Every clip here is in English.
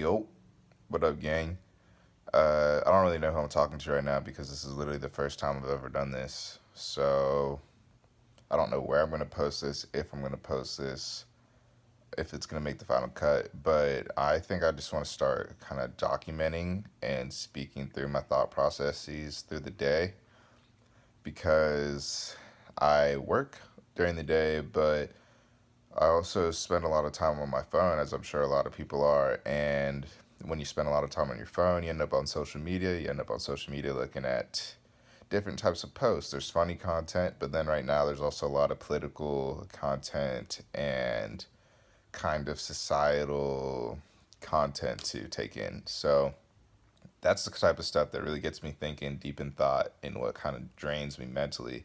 Yo, what up, gang? I don't really know who I'm talking to right now because this is literally the first time I've ever done this. So I don't know where I'm going to post this, if I'm going to post this, if it's going to make the final cut. But I think I just want to start kind of documenting and speaking through my thought processes through the day because I work during the day, but I also spend a lot of time on my phone, as I'm sure a lot of people are. And when you spend a lot of time on your phone, you end up on social media. You end up on social media looking at different types of posts. There's funny content, but then right now there's also a lot of political content and kind of societal content to take in. So that's the type of stuff that really gets me thinking deep in thought and what kind of drains me mentally.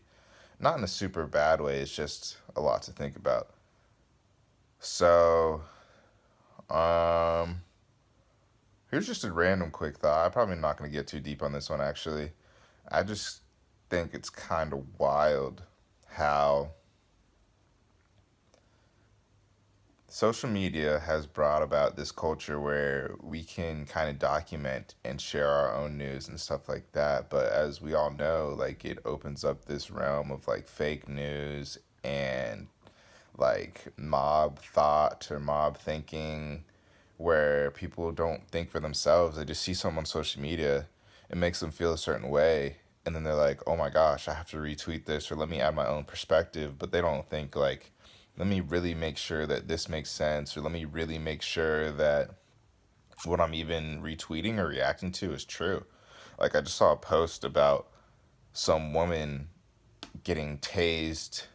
Not in a super bad way, it's just a lot to think about. So, um, here's just a random quick thought. I'm probably not going to get too deep on this one, actually. I just think it's kind of wild how social media has brought about this culture where we can kind of document and share our own news and stuff like that. But as we all know, like it opens up this realm of like fake news and like mob thought or mob thinking where people don't think for themselves. They just see someone on social media, it makes them feel a certain way, and then they're like, "Oh my gosh, I have to retweet this or let me add my own perspective." But they don't think like, "Let me really make sure that this makes sense or let me really make sure that what I'm even retweeting or reacting to is true." Like I just saw a post about some woman getting tased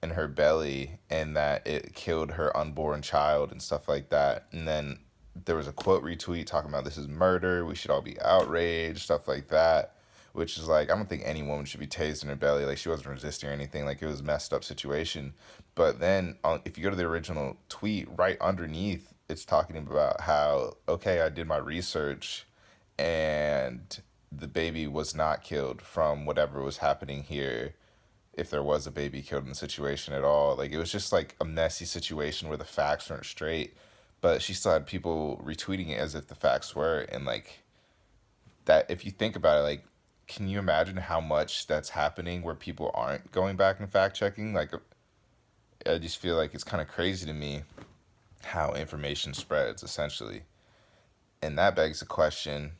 in her belly and that it killed her unborn child and stuff like that. And then there was a quote retweet talking about this is murder, we should all be outraged, stuff like that. Which is like, I don't think any woman should be tased in her belly. Like, she wasn't resisting or anything. Like, it was a messed up situation. But then, if you go to the original tweet, right underneath, it's talking about how, okay, I did my research and the baby was not killed from whatever was happening here, if there was a baby killed in the situation at all. Like it was just like a messy situation where the facts weren't straight, but she still had people retweeting it as if the facts were. And like that, if you think about it, like, can you imagine how much that's happening where people aren't going back and fact checking? Like, I just feel like it's kind of crazy to me how information spreads essentially. And that begs the question,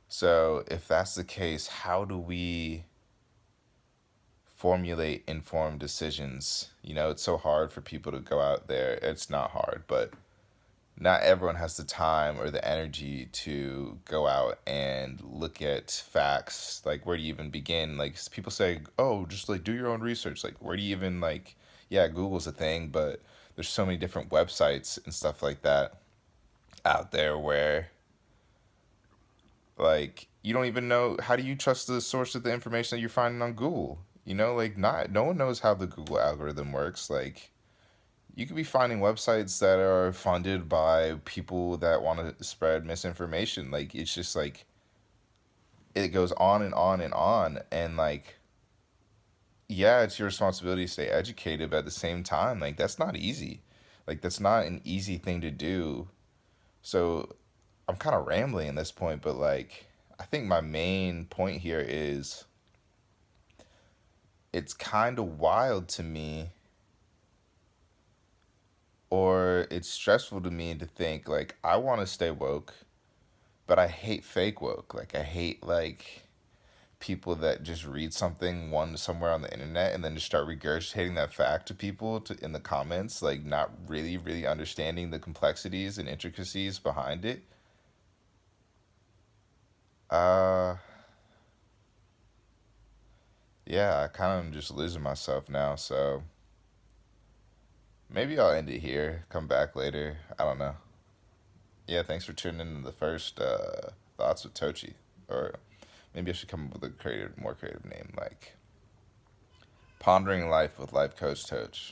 so if that's the case, how do we formulate informed decisions? You know, it's so hard for people to go out there. It's not hard, but not everyone has the time or the energy to go out and look at facts. Like, where do you even begin? Like, people say, oh, just like do your own research. Like, where do you even, like, yeah, Google's a thing, but there's so many different websites and stuff like that out there where, like, you don't even know, how do you trust the source of the information that you're finding on Google? You know, like, not no one knows how the Google algorithm works. Like, you could be finding websites that are funded by people that want to spread misinformation. Like, it's just like it goes on and on and on. And like, yeah, it's your responsibility to stay educated, but at the same time, like, that's not easy. Like, that's not an easy thing to do. So I'm kind of rambling at this point, but like, I think my main point here is it's kind of wild to me, or it's stressful to me to think like I want to stay woke, but I hate fake woke. Like, I hate like people that just read something one somewhere on the internet and then just start regurgitating that fact to people in the comments, like not really understanding the complexities and intricacies behind it. Uh yeah, I kind of am just losing myself now, so maybe I'll end it here, come back later. I don't know. Yeah, thanks for tuning in to the first thoughts with Tochi. Or maybe I should come up with a more creative name, like Pondering Life with Life Coach Toach.